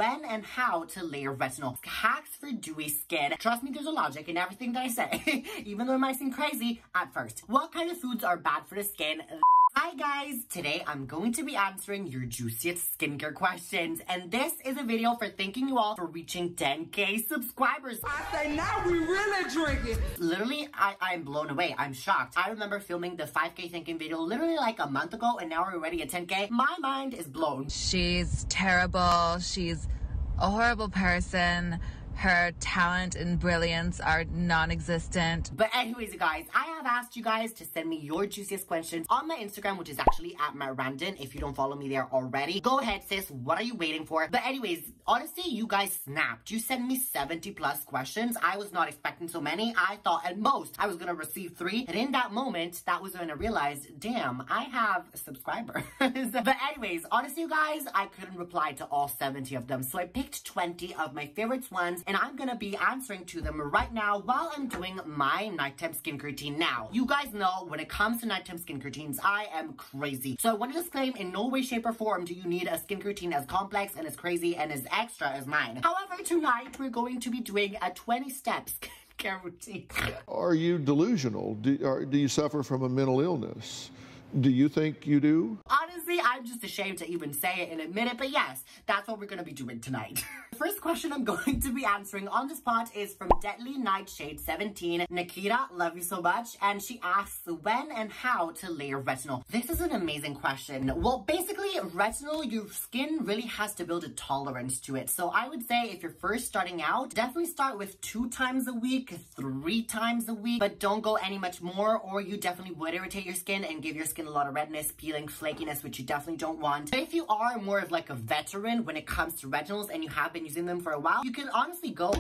when and how to layer retinol. Hacks for dewy skin. Trust me, there's a logic in everything that I say, even though it might seem crazy at first. What kind of foods are bad for the skin? Hi guys, today I'm going to be answering your juiciest skincare questions, and this is a video for thanking you all for reaching 10K subscribers. I say now we really drinking. Literally, I'm blown away. I'm shocked. I remember filming the 5K thanking video literally like a month ago, and now we're already at 10K. My mind is blown. She's terrible. She's a horrible person. Her talent and brilliance are non-existent. But anyways, you guys, I have asked you guys to send me your juiciest questions on my Instagram, which is actually at @MyRandon. If you don't follow me there already, go ahead, sis. What are you waiting for? But anyways, honestly, you guys snapped. You sent me 70 plus questions. I was not expecting so many. I thought at most I was gonna receive 3. And in that moment, that was when I realized, damn, I have subscribers. But anyways, honestly, you guys, I couldn't reply to all 70 of them. So I picked 20 of my favorites ones, and I'm gonna be answering to them right now while I'm doing my nighttime skincare routine. Now, you guys know when it comes to nighttime skincare routines, I am crazy. So I want to disclaim, in no way, shape, or form do you need a skincare routine as complex and as crazy and as extra as mine. However, tonight we're going to be doing a 20-step skincare routine. Are you delusional? Do you suffer from a mental illness? Do you think you do? Honestly, I'm just ashamed to even say it and admit it, but yes, that's what we're gonna be doing tonight. The first question I'm going to be answering on the spot is from Deadly Nightshade 17. Nikita, love you so much. And she asks, when and how to layer retinol? This is an amazing question. Well, basically, retinol, your skin really has to build a tolerance to it. So I would say if you're first starting out, definitely start with 2 times a week, 3 times a week, but don't go any much more, or you definitely would irritate your skin and give your skin a lot of redness, peeling, flakiness, which you definitely don't want. But if you are more of like a veteran when it comes to retinols and you have been using them for a while, you can honestly go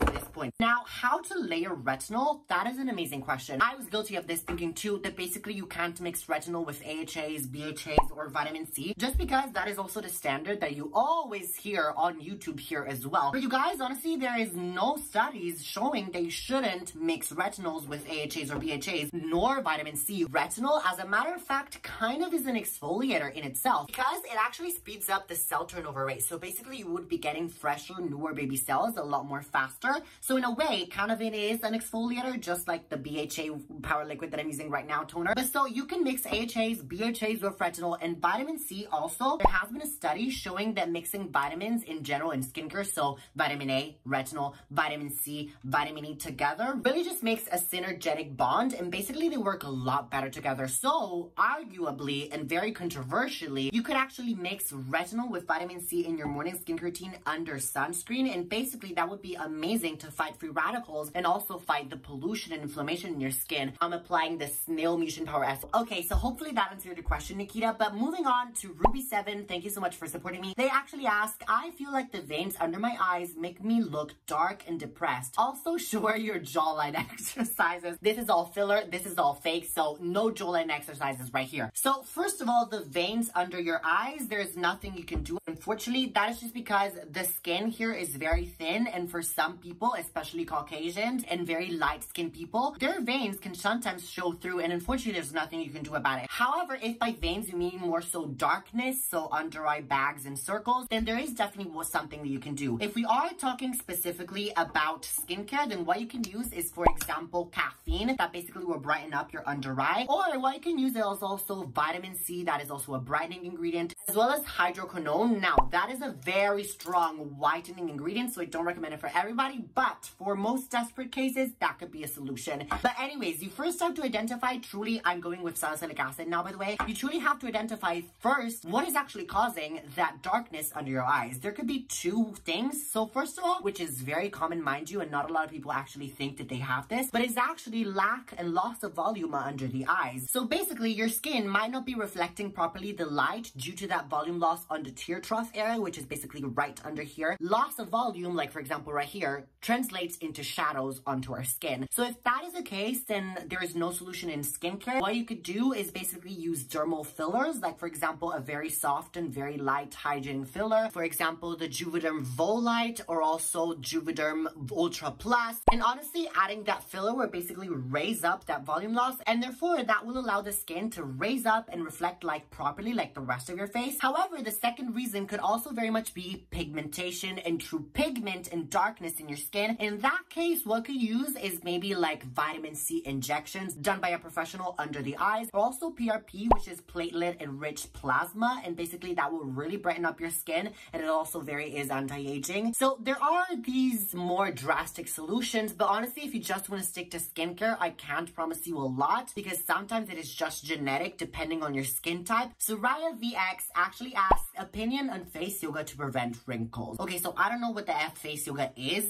at this point. Now, how to layer retinol? That is an amazing question. I was guilty of this thinking too, that basically you can't mix retinol with AHAs, BHAs, or vitamin C, just because that is also the standard that you always hear on YouTube here as well. But you guys, honestly, there is no studies showing that you shouldn't mix retinols with AHAs or BHAs, nor vitamin C. Retinol, as a matter of fact, kind of is an exfoliator in itself, because it actually speeds up the cell turnover rate. So basically you would be getting fresher, newer baby cells a lot more faster. So in a way, kind of it is an exfoliator, just like the BHA Power Liquid that I'm using right now toner. But so you can mix AHAs, BHAs with retinol, and vitamin C also. There has been a study showing that mixing vitamins in general in skincare, so vitamin A, retinol, vitamin C, vitamin E together, really just makes a synergetic bond, and basically they work a lot better together. So arguably, and very controversially, you could actually mix retinol with vitamin C in your morning skincare routine under sunscreen, and basically that would be amazing to fight free radicals and also fight the pollution and inflammation in your skin. I'm applying the Snail Mutation Power S. Okay, so hopefully that answered your question, Nikita. But moving on to Ruby7, thank you so much for supporting me. They actually ask, I feel like the veins under my eyes make me look dark and depressed. Also, sure, your jawline exercises. This is all filler, this is all fake, so no jawline exercises right here. So first of all, the veins under your eyes, there's nothing you can do. Unfortunately, that is just because the skin here is very thin, and for some people, especially Caucasians and very light-skinned people, their veins can sometimes show through, and unfortunately there's nothing you can do about it. However, if by veins you mean more so darkness, so under eye bags and circles, then there is definitely something that you can do. If we are talking specifically about skincare, then what you can use is, for example, caffeine, that basically will brighten up your under eye, or what you can use is also vitamin C, that is also a brightening ingredient, as well as hydroquinone. Now, that is a very strong whitening ingredient, so I don't recommend it for everybody, but for most desperate cases, that could be a solution. But anyways, you first have to identify, truly, I'm going with salicylic acid now, by the way, you truly have to identify first what is actually causing that darkness under your eyes. There could be 2 things. So first of all, which is very common, mind you, and not a lot of people actually think that they have this, but it's actually lack and loss of volume under the eyes. So basically, your skin might not be reflecting properly the light due to that volume loss on the tear trough area, which is basically right under here. Loss of volume, like for example right here, translates into shadows onto our skin. So if that is the case, then there is no solution in skincare. What you could do is basically use dermal fillers, like for example, a very soft and very light hygiene filler. For example, the Juvederm Volite or also Juvederm Ultra Plus. And honestly, adding that filler will basically raise up that volume loss, and therefore that will allow the skin to raise up and reflect light properly like the rest of your face. However, the second reason could also very much be pigmentation and true pigment and darkness in your skin. In that case, what you use is maybe like vitamin C injections done by a professional under the eyes, or also PRP, which is platelet enriched plasma, and basically that will really brighten up your skin, and it also is anti-aging. So there are these more drastic solutions, but honestly, if you just want to stick to skincare, I can't promise you a lot, because sometimes it is just genetic depending on your skin type. Soraya VX actually asks, opinion on face yoga to prevent wrinkles. Okay, so I don't know what the F face yoga is,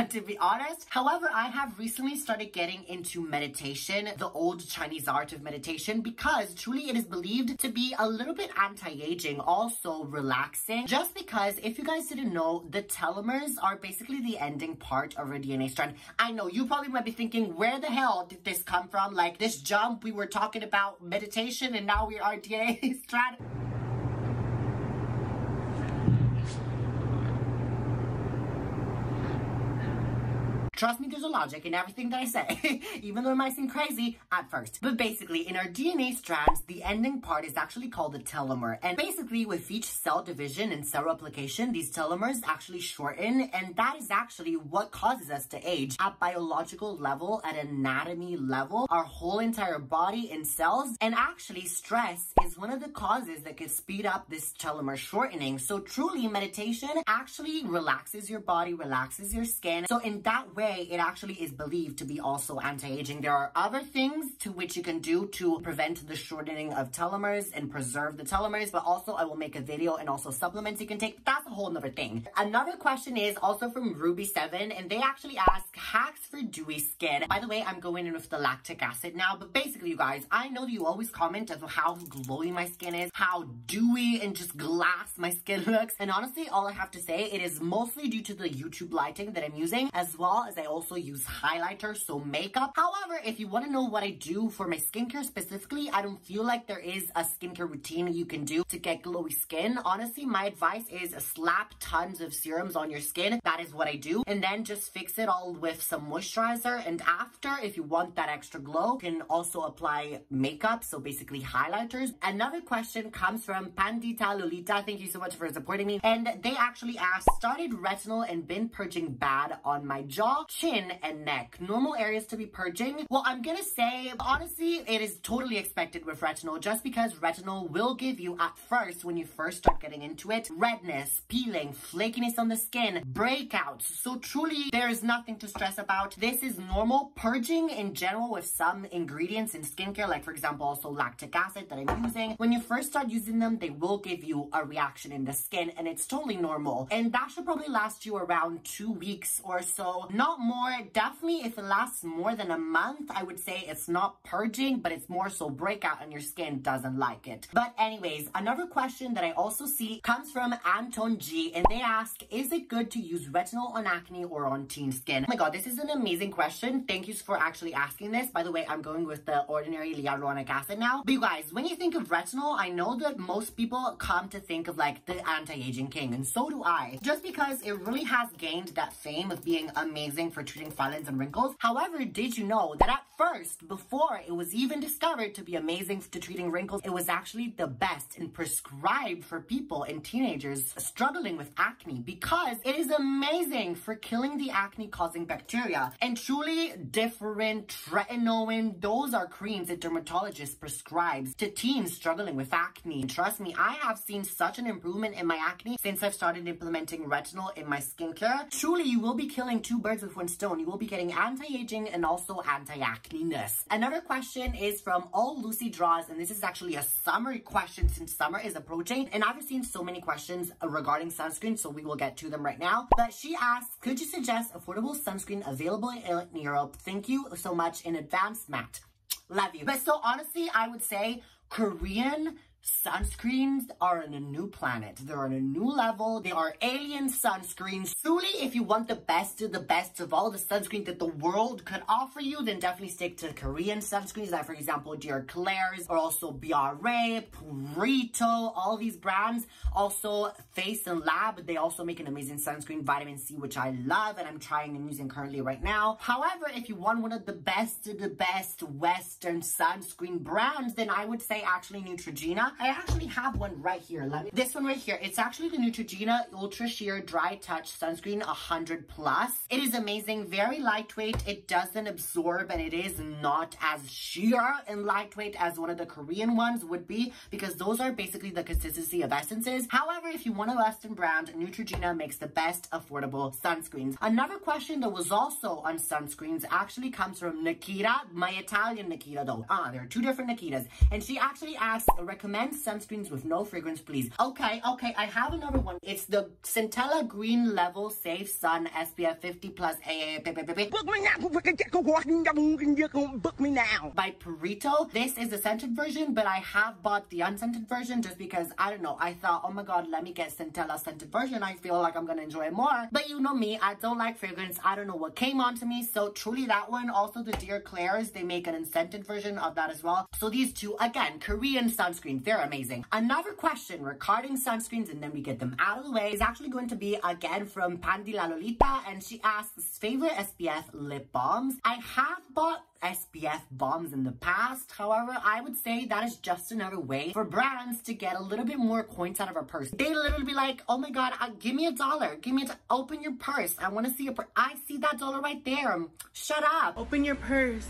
to be honest. However, I have recently started getting into meditation, the old Chinese art of meditation, because truly it is believed to be a little bit anti-aging, also relaxing. Just because, if you guys didn't know, the telomeres are basically the ending part of our DNA strand. I know, you probably might be thinking, where the hell did this come from? Like this jump, we were talking about meditation and now we are DNA strand. Trust me, there's a logic in everything that I say, even though it might seem crazy at first. But basically, in our DNA strands, the ending part is actually called the telomere. And basically, with each cell division and cell replication, these telomeres actually shorten, and that is actually what causes us to age. At biological level, at anatomy level, our whole entire body and cells, and actually stress is one of the causes that can speed up this telomere shortening. So truly, meditation actually relaxes your body, relaxes your skin. So in that way, it actually is believed to be also anti-aging. There are other things to which you can do to prevent the shortening of telomeres and preserve the telomeres, but also I will make a video and also supplements you can take. That's a whole nother thing. Another question is also from Ruby7, and they actually ask hacks for dewy skin. By the way, I'm going in with the lactic acid now, but basically, you guys, I know that you always comment of how glowy my skin is, how dewy and just glass my skin looks, and honestly, all I have to say, it is mostly due to the YouTube lighting that I'm using, as well as I also use highlighter, so makeup. However, if you want to know what I do for my skincare specifically, I don't feel like there is a skincare routine you can do to get glowy skin. Honestly, my advice is slap tons of serums on your skin. That is what I do. And then just fix it all with some moisturizer. And after, if you want that extra glow, you can also apply makeup, so basically highlighters. Another question comes from Pandita Lolita. Thank you so much for supporting me. And they actually asked, started retinol and been purging bad on my jaw, chin, and neck. Normal areas to be purging? Well, I'm gonna say, honestly, it is totally expected with retinol, just because retinol will give you, at first, when you first start getting into it, redness, peeling, flakiness on the skin, breakouts. So truly, there is nothing to stress about. This is normal purging in general with some ingredients in skincare, like for example, also lactic acid that I'm using. When you first start using them, they will give you a reaction in the skin, and it's totally normal. And that should probably last you around 2 weeks or so. Not more. Definitely, if it lasts more than a month, I would say it's not purging, but it's more so breakout and your skin doesn't like it. But anyways, another question that I also see comes from Anton G, and they ask, is it good to use retinol on acne or on teen skin? Oh my god, this is an amazing question. Thank you for actually asking this. By the way, I'm going with the ordinary hyaluronic acid now. But you guys, when you think of retinol, I know that most people come to think of like the anti-aging king, and so do I. Just because it really has gained that fame of being amazing for treating fine lines and wrinkles. However, did you know that at first, before it was even discovered to be amazing to treating wrinkles, it was actually the best and prescribed for people and teenagers struggling with acne, because it is amazing for killing the acne causing bacteria. And truly, different tretinoin, those are creams that dermatologists prescribe to teens struggling with acne. And trust me, I have seen such an improvement in my acne since I've started implementing retinol in my skincare. Truly, you will be killing two birds with one stone. You will be getting anti-aging and also anti-acne-ness. Another question is from All Lucy Draws, and this is actually a summer question since summer is approaching, and I've seen so many questions regarding sunscreen, so we will get to them right now. But she asks, could you suggest affordable sunscreen available in Europe? Thank you so much in advance, Matt. Love you. But so honestly, I would say Korean Sunscreens are on a new planet. They're on a new level. They are alien sunscreens. Truly, if you want the best of all the sunscreen that the world could offer you, then definitely stick to Korean sunscreens, like for example, Dear Claire's, or also Biarre, Purito, all these brands. Also, Face and Lab, they also make an amazing sunscreen, vitamin C, which I love and I'm trying and using currently right now. However, if you want one of the best Western sunscreen brands, then I would say actually Neutrogena. I actually have one right here. This one right here. It's actually the Neutrogena Ultra Sheer Dry Touch Sunscreen 100+. It is amazing, very lightweight. It doesn't absorb and it is not as sheer and lightweight as one of the Korean ones would be, because those are basically the consistency of essences. However, if you want a Western brand, Neutrogena makes the best affordable sunscreens. Another question that was also on sunscreens actually comes from Nikita, my Italian Nikita though. There are two different Nikitas. And she actually asks, recommend sunscreens with no fragrance, please. Okay, I have another one. It's the Centella Green Level Safe Sun SPF 50+ AA. Book me now. Book me now. By Purito. This is the scented version, but I have bought the unscented version just because, I don't know, I thought, oh my god, let me get Centella scented version. I feel like I'm gonna enjoy it more. But you know me, I don't like fragrance. I don't know what came onto me. So truly that one. Also the Dear Claire's, they make an unscented version of that as well. So these two, again, Korean sunscreens, they're amazing. Another question regarding sunscreens, and then we get them out of the way, is actually going to be again from Pandi La Lolita, and she asks favorite SPF lip balms. I have bought SPF bombs in the past. However, I would say that is just another way for brands to get a little bit more coins out of our purse. They literally be like, oh my god, give me $1. Give me open your purse. I want to see I see that $1 right there. Shut up. Open your purse.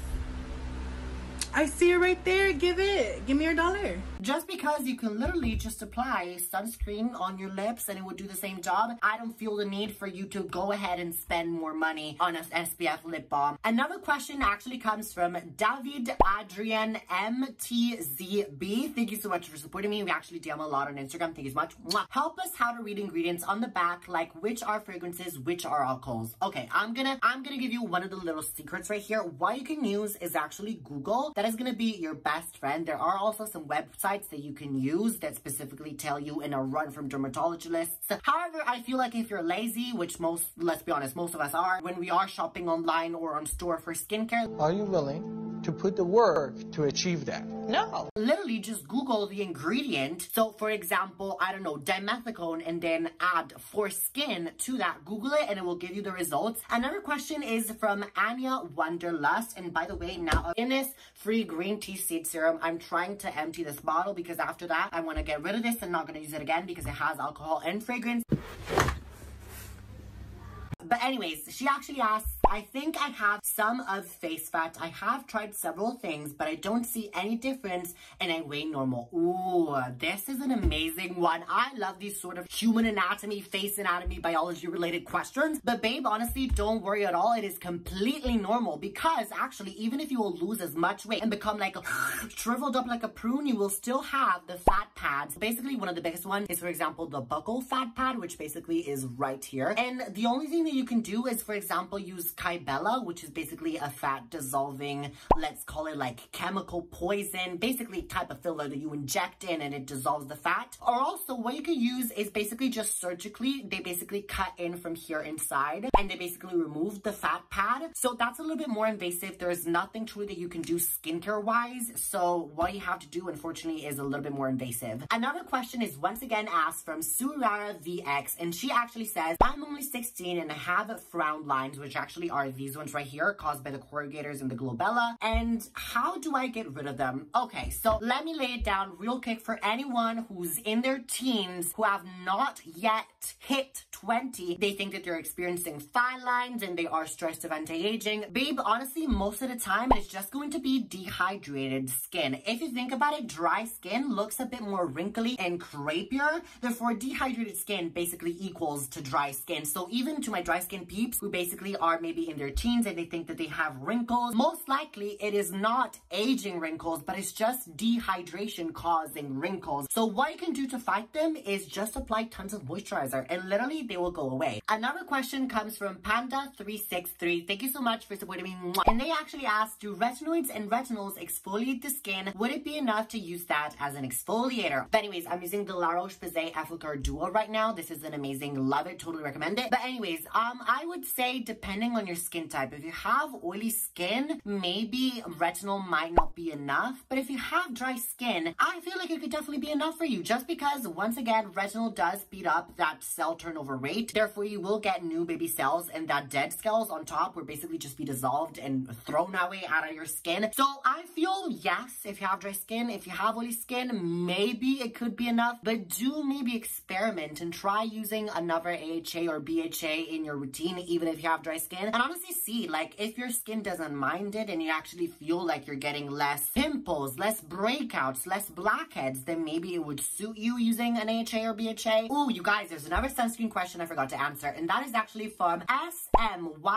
I see it right there. Give me your $1. Just because you can literally just apply sunscreen on your lips and it would do the same job, I don't feel the need for you to go ahead and spend more money on an SPF lip balm. Another question actually comes from David Adrian MTZB. Thank you so much for supporting me. We actually DM a lot on Instagram. Thank you so much. Mwah. Help us how to read ingredients on the back, like which are fragrances, which are alcohols. Okay, I'm gonna give you one of the little secrets right here. What you can use is actually Google. That is gonna be your best friend. There are also some websites that you can use that specifically tell you in a run from dermatologists. However, I feel like if you're lazy, which let's be honest, most of us are, when we are shopping online or on store for skincare. Are you willing to put the work to achieve that? No. Literally just Google the ingredient. So for example, I don't know, dimethicone, and then add for skin to that. Google it and it will give you the results. Another question is from Anya Wanderlust. And by the way, now in this free green tea seed serum, I'm trying to empty this bottle because after that, I want to get rid of this and not going to use it again because it has alcohol and fragrance. But anyways, she actually asks, I think I have some of face fat. I have tried several things, but I don't see any difference and I weigh normal. Ooh, this is an amazing one. I love these sort of human anatomy, face anatomy, biology related questions. But babe, honestly, don't worry at all. It is completely normal because actually, even if you will lose as much weight and become like shriveled up like a prune, you will still have the fat pads. Basically, one of the biggest ones is, for example, the buccal fat pad, which basically is right here. And the only thing that you can do is, for example, use Kybella, which is basically a fat dissolving, let's call it like chemical poison, basically type of filler that you inject in and it dissolves the fat. Or also what you can use is basically just surgically, they basically cut in from here inside and they basically remove the fat pad. So that's a little bit more invasive. There's nothing truly that you can do skincare wise. So what you have to do, unfortunately, is a little bit more invasive. Another question is once again asked from Surara VX, and she actually says, I'm only 16 and I have frown lines, which actually are these ones right here, caused by the corrugators and the glabella. And how do I get rid of them? Okay, so let me lay it down real quick for anyone who's in their teens who have not yet hit 20. They think that they're experiencing fine lines and they are stressed of anti-aging. Babe, honestly, most of the time it's just going to be dehydrated skin. If you think about it, dry skin looks a bit more wrinkly and crepier. Therefore, dehydrated skin basically equals to dry skin. So even to my dry skin peeps who basically are maybe maybe in their teens and they think that they have wrinkles, most likely it is not aging wrinkles, but it's just dehydration causing wrinkles. So what you can do to fight them is just apply tons of moisturizer and literally they will go away. Another question comes from Panda363. Thank you so much for supporting me. And they actually asked, do retinoids and retinols exfoliate the skin? Would it be enough to use that as an exfoliator? But anyways, I'm using the La Roche-Posay Effaclar Duo right now. This is an amazing, love it, totally recommend it. But anyways, I would say depending on your skin type, if you have oily skin, maybe retinol might not be enough. But if you have dry skin, I feel like it could definitely be enough for you, just because once again, retinol does speed up that cell turnover rate. Therefore, you will get new baby cells, and that dead cells on top will basically just be dissolved and thrown away out of your skin. So I feel yes, if you have dry skin, if you have oily skin, maybe it could be enough, but do maybe experiment and try using another AHA or BHA in your routine, even if you have dry skin. And honestly see, like, if your skin doesn't mind it and you actually feel like you're getting less pimples, less breakouts, less blackheads, then maybe it would suit you using an AHA or BHA. Oh, you guys, there's another sunscreen question I forgot to answer, and that is actually from SMY.JNE.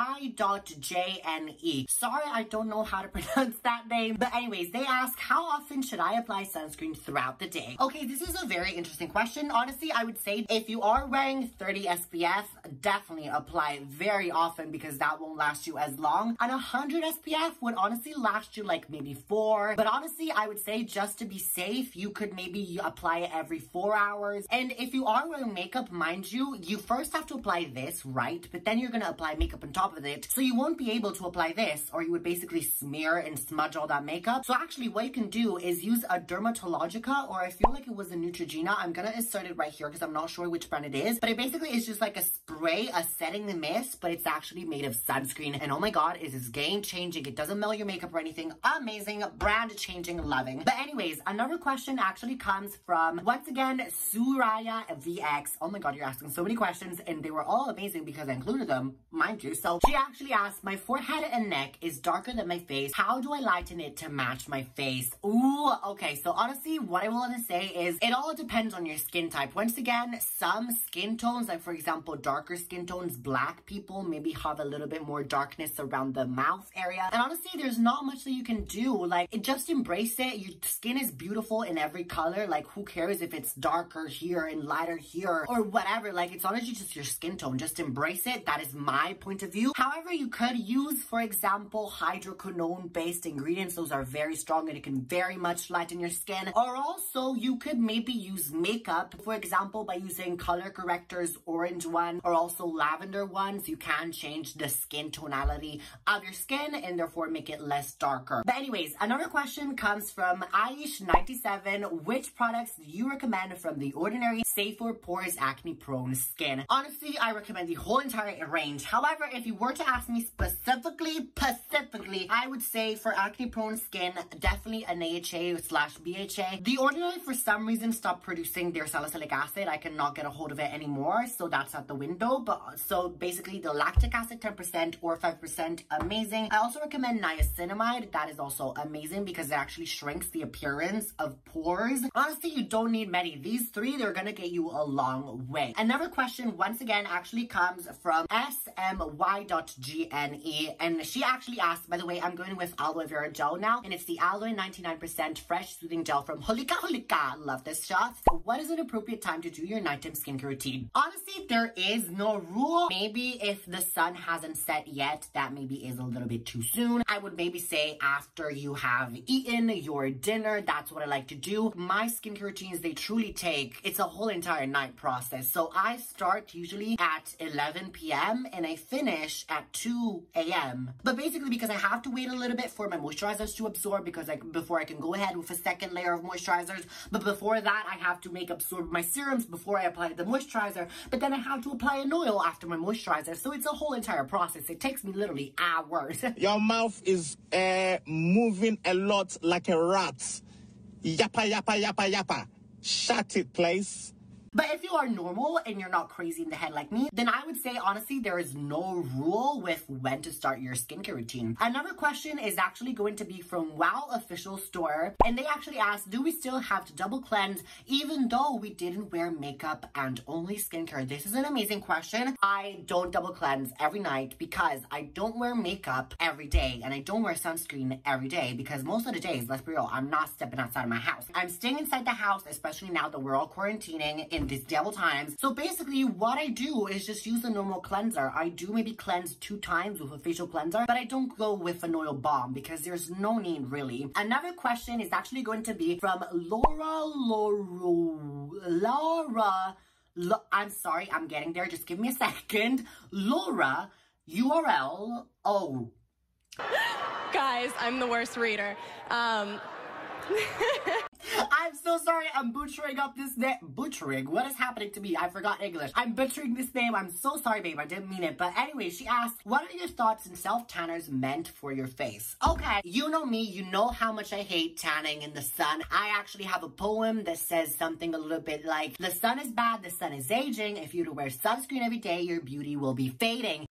Sorry, I don't know how to pronounce that name, but anyways, they ask, how often should I apply sunscreen throughout the day? Okay, this is a very interesting question. Honestly, I would say if you are wearing 30 SPF, definitely apply very often because that won't last you as long. And 100 SPF would honestly last you like maybe 4. But honestly, I would say just to be safe, you could maybe apply it every 4 hours. And if you are wearing makeup, mind you, you first have to apply this, right? But then you're going to apply makeup on top of it. So you won't be able to apply this, or you would basically smear and smudge all that makeup. So actually what you can do is use a Dermatologica, or I feel like it was a Neutrogena. I'm going to insert it right here because I'm not sure which brand it is. But it basically is just like a spray, a setting mist, but it's actually made of sunscreen. And oh my god, it is game changing. It doesn't melt your makeup or anything. Amazing, brand changing, loving. But anyways, another question actually comes from, once again, Suraya VX. Oh my god, you're asking so many questions and they were all amazing because I included them, mind you. So she actually asked, my forehead and neck is darker than my face. How do I lighten it to match my face? Ooh, okay. So honestly, what I want to say is it all depends on your skin type. Once again, some skin tones, like for example, darker skin tones, black people maybe have a little bit more darkness around the mouth area. And honestly, there's not much that you can do. Like, just embrace it. Your skin is beautiful in every color. Like, who cares if it's darker here and lighter here or whatever? Like, it's honestly just your skin tone. Just embrace it. That is my point of view. However, you could use, for example, hydroquinone based ingredients. Those are very strong and it can very much lighten your skin. Or also, you could maybe use makeup, for example, by using color correctors, orange one, or also lavender ones. You can change the skin tonality of your skin and therefore make it less darker. But anyways, another question comes from Aish97. Which products do you recommend from The Ordinary, safe for pores, acne prone skin? Honestly, I recommend the whole entire range. However, if you were to ask me specifically, I would say for acne prone skin, definitely an AHA/BHA. The Ordinary, for some reason, stopped producing their salicylic acid. I cannot get a hold of it anymore, so that's out the window. But so basically the lactic acid 10% or 5%, amazing. I also recommend niacinamide. That is also amazing because it actually shrinks the appearance of pores. Honestly, you don't need many. These three, they're gonna get you a long way. Another question, once again, actually comes from SMY.GNE, and she actually asked, by the way, I'm going with aloe vera gel now, and it's the aloe 99% fresh soothing gel from Holika. Love this shot. So what is an appropriate time to do your nighttime skincare routine? Honestly, there is no rule. Maybe if the sun hasn't set yet, that maybe is a little bit too soon. I would maybe say after you have eaten your dinner. That's what I like to do. My skincare routines, they truly take, it's a whole entire night process. So I start usually at 11 p.m. and I finish at 2 a.m. But basically because I have to wait a little bit for my moisturizers to absorb, because before I can go ahead with a second layer of moisturizers. But before that, I have to make absorb my serums before I apply the moisturizer. But then I have to apply an oil after my moisturizer. So it's a whole entire process. It takes me literally hours. Your mouth is moving a lot like a rat. Yappa, yappa, yappa, yappa. Shut it, please. But if you are normal and you're not crazy in the head like me, then I would say honestly there is no rule with when to start your skincare routine. Another question is actually going to be from Wow Official Store, and they actually asked, do we still have to double cleanse even though we didn't wear makeup and only skincare? This is an amazing question. I don't double cleanse every night because I don't wear makeup every day and I don't wear sunscreen every day because most of the days, let's be real, I'm not stepping outside of my house. I'm staying inside the house, especially now that we're all quarantining in these devil times. So basically what I do is just use a normal cleanser. I do maybe cleanse 2 times with a facial cleanser, but I don't go with an oil balm because there's no need really. Another question is actually going to be from I'm sorry, I'm getting there. Just give me a second. Laura, URL, oh. Guys, I'm the worst reader. I'm so sorry, I'm butchering up this name. Butchering? What is happening to me? I forgot English. I'm butchering this name. I'm so sorry, babe. I didn't mean it. But anyway, she asked, what are your thoughts on self-tanners meant for your face? Okay, you know me. You know how much I hate tanning in the sun. I actually have a poem that says something a little bit like, the sun is bad, the sun is aging. If you were to wear sunscreen every day, your beauty will be fading.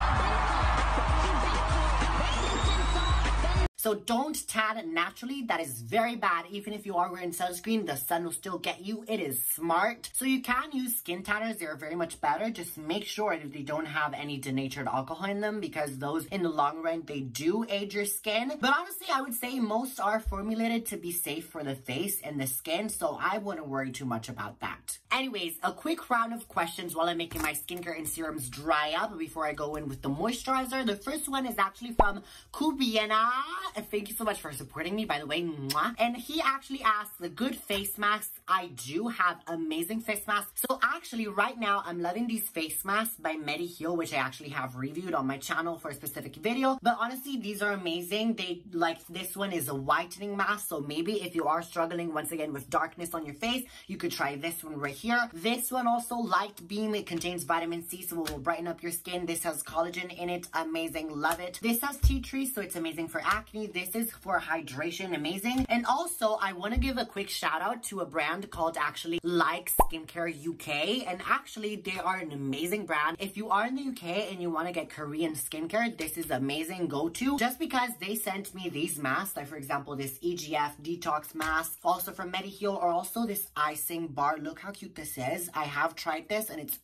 So don't tan naturally. That is very bad. Even if you are wearing sunscreen, the sun will still get you. It is smart. So you can use skin tanners. They're very much better. Just make sure that they don't have any denatured alcohol in them because those in the long run, they do age your skin. But honestly, I would say most are formulated to be safe for the face and the skin. So I wouldn't worry too much about that. Anyways, a quick round of questions while I'm making my skincare and serums dry up before I go in with the moisturizer. The first one is actually from Kubiena. And thank you so much for supporting me, by the way. Mwah. And he actually asked the good face masks. I do have amazing face masks. So actually right now I'm loving these face masks by Mediheal, which I actually have reviewed on my channel for a specific video. But honestly, these are amazing. They like this one is a whitening mask. So maybe if you are struggling once again with darkness on your face, you could try this one right here. This one also Light Beam. It contains vitamin C, so it will brighten up your skin. This has collagen in it. Amazing. Love it. This has tea tree, so it's amazing for acne. This is for hydration, amazing. And also I want to give a quick shout out to a brand called actually Like Skincare UK, and actually they are an amazing brand. If you are in the UK and you want to get Korean skincare, this is amazing go-to, just because they sent me these masks, like for example this EGF detox mask, also from Mediheal, or also this icing bar. Look how cute this is. I have tried this and it's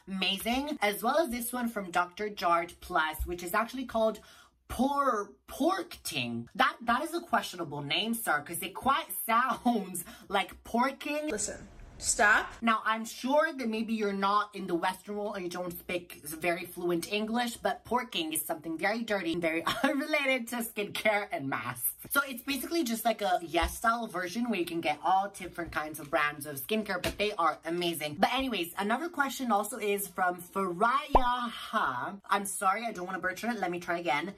amazing, as well as this one from Dr. Jart Plus, which is actually called Porking. That is a questionable name, sir, because it quite sounds like porking. Listen, stop. Now, I'm sure that maybe you're not in the Western world and you don't speak very fluent English, but porking is something very dirty and very unrelated to skincare and masks. So it's basically just like a Yes style version where you can get all different kinds of brands of skincare, but they are amazing. But anyways, another question also is from Farayaha. I'm sorry, I don't want to butcher it. Let me try again.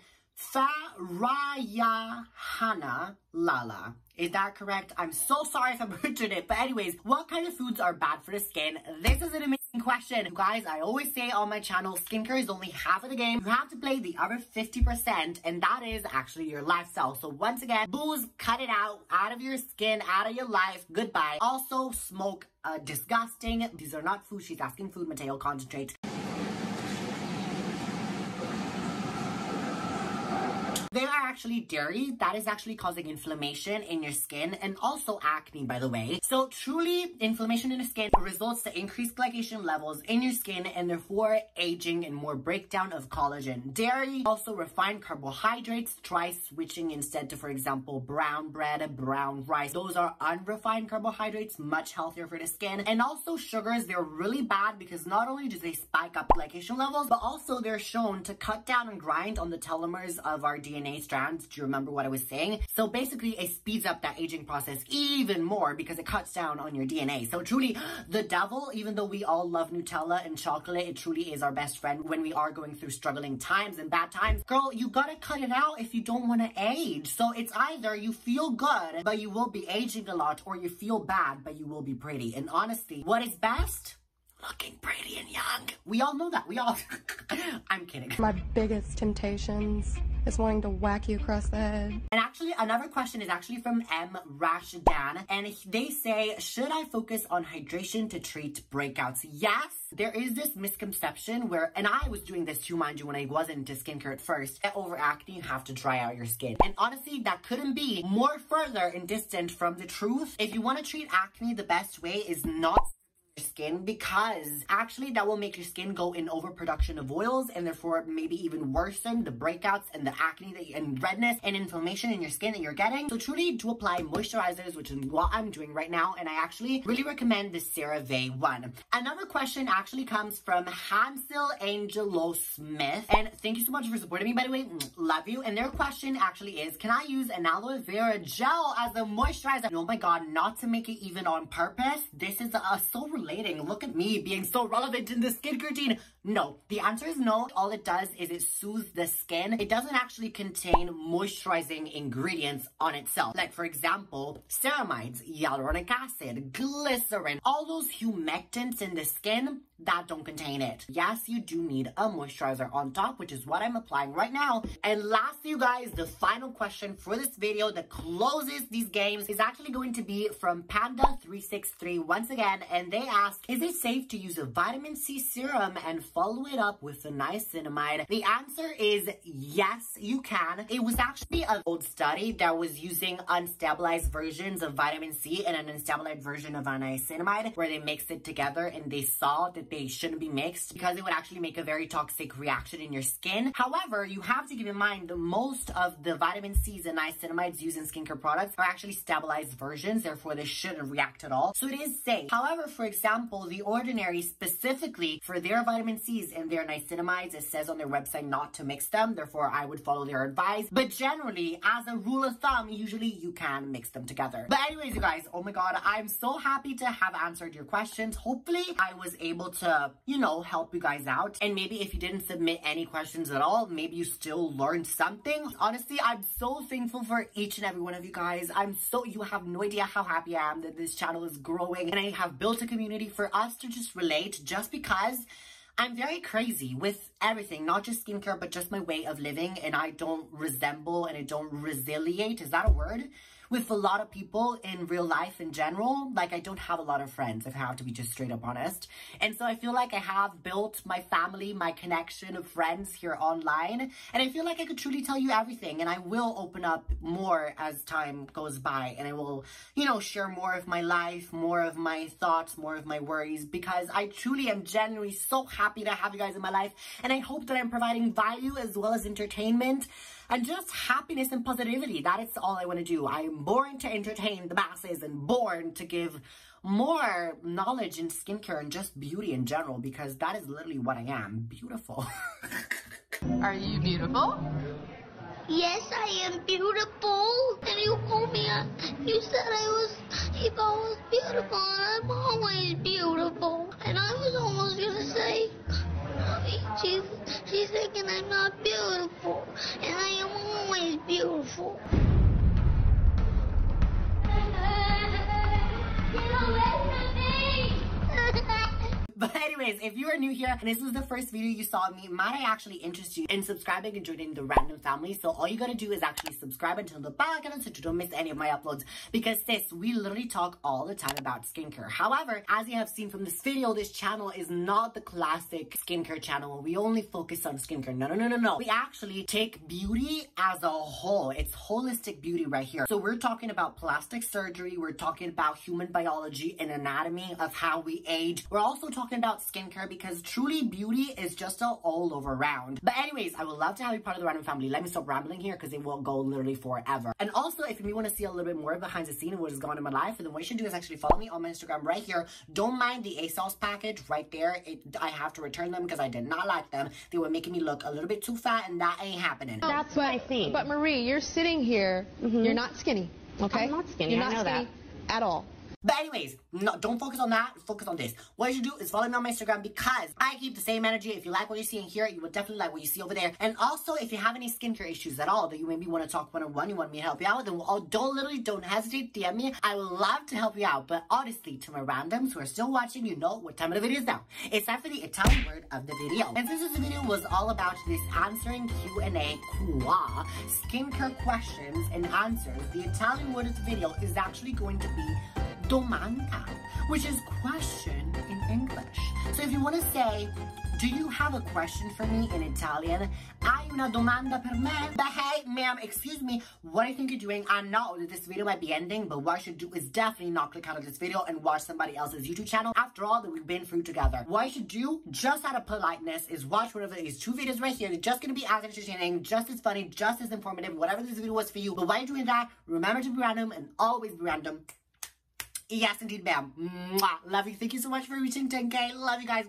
Farayahana Lala. Is that correct? I'm so sorry if I butchered it. But anyways, what kind of foods are bad for the skin? This is an amazing question. You guys, I always say on my channel, skincare is only half of the game. You have to play the other 50%, and that is actually your lifestyle. So once again, booze, cut it out of your skin, out of your life. Goodbye. Also, smoke, disgusting. These are not food. She's asking food, Mateo, concentrate. They are actually dairy. That is actually causing inflammation in your skin and also acne, by the way. So truly, inflammation in the skin results to increased glycation levels in your skin and therefore aging and more breakdown of collagen. Dairy, also refined carbohydrates. Try switching instead to, for example, brown bread, brown rice. Those are unrefined carbohydrates, much healthier for the skin. And also sugars, they're really bad because not only do they spike up glycation levels, but also they're shown to cut down and grind on the telomeres of our DNA strands. Do you remember what I was saying? So basically it speeds up that aging process even more because it cuts down on your DNA. So truly the devil, even though we all love Nutella and chocolate, it truly is our best friend when we are going through struggling times and bad times. Girl, you gotta cut it out if you don't want to age. So it's either you feel good but you will be aging a lot, or you feel bad but you will be pretty. And honestly, what is best? Looking pretty and young. We all know that. We all... I'm kidding. My biggest temptations is wanting to whack you across the head. And actually, another question is actually from M. Rashdan, and they say, should I focus on hydration to treat breakouts? Yes, there is this misconception where, and I was doing this too, mind you, when I wasn't into skincare at first. Get over acne, you have to dry out your skin. And honestly, that couldn't be more further and distant from the truth. If you want to treat acne, the best way is not your skin, because actually that will make your skin go in overproduction of oils and therefore maybe even worsen the breakouts and the acne and redness and inflammation in your skin that you're getting. So truly do apply moisturizers, which is what I'm doing right now, and I actually really recommend the CeraVe one. Another question actually comes from Hansel Angelo Smith, and thank you so much for supporting me, by the way. Love you. And their question actually is, can I use an aloe vera gel as a moisturizer? Oh my god, not to make it even on purpose. This is so relating. Look at me being so relevant in the skincare routine. No, the answer is no. All it does is it soothes the skin. It doesn't actually contain moisturizing ingredients on itself. Like, for example, ceramides, hyaluronic acid, glycerin, all those humectants in the skin that don't contain it. Yes, you do need a moisturizer on top, which is what I'm applying right now. And lastly, you guys, the final question for this video that closes these games is actually going to be from Panda363 once again, and they ask, is it safe to use a vitamin C serum and follow it up with a niacinamide? The answer is yes, you can. It was actually an old study that was using unstabilized versions of vitamin C and an unstabilized version of a niacinamide, where they mixed it together, and they saw that they shouldn't be mixed because it would actually make a very toxic reaction in your skin. However, you have to keep in mind that most of the vitamin C's and niacinamides used in skincare products are actually stabilized versions, therefore they shouldn't react at all. So it is safe. However, for example, The Ordinary, specifically for their vitamin C's and their niacinamides, it says on their website not to mix them, therefore I would follow their advice. But generally, as a rule of thumb, usually you can mix them together. But anyways, you guys, oh my god, I'm so happy to have answered your questions. Hopefully I was able to, you know, help you guys out. And maybe if you didn't submit any questions at all, maybe you still learned something. Honestly, I'm so thankful for each and every one of you guys. You have no idea how happy I am that this channel is growing and I have built a community for us to just relate, just because I'm very crazy with everything, not just skincare, but just my way of living, and I don't resemble and I don't resiliate, is that a word? With a lot of people in real life in general. Like, I don't have a lot of friends, if I have to be just straight up honest. And so I feel like I have built my family, my connection of friends here online. And I feel like I could truly tell you everything. And I will open up more as time goes by. And I will, you know, share more of my life, more of my thoughts, more of my worries. Because I truly am genuinely so happy to have you guys in my life. And I hope that I'm providing value as well as entertainment. And just happiness and positivity. That is all I want to do. I am born to entertain the masses and born to give more knowledge in skincare and just beauty in general, because that is literally what I am. Beautiful. Are you beautiful? Yes, I am beautiful. And you told me, you said if I was beautiful, and I'm always beautiful. And I was almost gonna say, she's thinking I'm not beautiful, and I am always beautiful. Get away from me! But anyways, if you are new here and this was the first video you saw of me, might I actually interest you in subscribing and joining the random family. So all you gotta do is actually subscribe and turn the bell icon so you don't miss any of my uploads, because sis, we literally talk all the time about skincare. However, as you have seen from this video, this channel is not the classic skincare channel. We only focus on skincare. No. We actually take beauty as a whole. It's holistic beauty right here. So we're talking about plastic surgery. We're talking about human biology and anatomy of how we age. We're also talking about skincare, because truly beauty is just all over round. But anyways, I would love to have you part of the random family. Let me stop rambling here because it will go literally forever. And also, if you want to see a little bit more behind the scenes of what is going on in my life, then what you should do is actually follow me on my Instagram right here. Don't mind the ASOS package right there. I have to return them because I did not like them. They were making me look a little bit too fat, and that ain't happening. That's what I think. But Marie, you're sitting here. You're not skinny, okay? I'm not skinny. You're not I know skinny that. at all. But anyways, no, don't focus on that. Focus on this. What you should do is follow me on my Instagram because I keep the same energy. If you like what you see in here, you will definitely like what you see over there. And also, if you have any skincare issues at all that you maybe want to talk one-on-one, you want me to help you out, then don't hesitate, DM me. I would love to help you out. But honestly, to my randoms who are still watching, you know what time of the video is now. It's time for the Italian word of the video. And since this video was all about this answering Q&A, skincare questions and answers, the Italian word of the video is actually going to be domanda, which is question in English. So if you want to say, do you have a question for me in Italian? Hai una domanda per me? But hey, ma'am, excuse me, what do you think you're doing? I know that this video might be ending, but what you should do is definitely not click out of this video and watch somebody else's YouTube channel. After all, that we've been through together. What you should do, just out of politeness, is watch one of these 2 videos right here. They're just going to be as entertaining, just as funny, just as informative, whatever this video was for you. But while you're doing that, remember to be random and always be random. Yes, indeed, ma'am. Love you. Thank you so much for reaching 10K. Love you guys.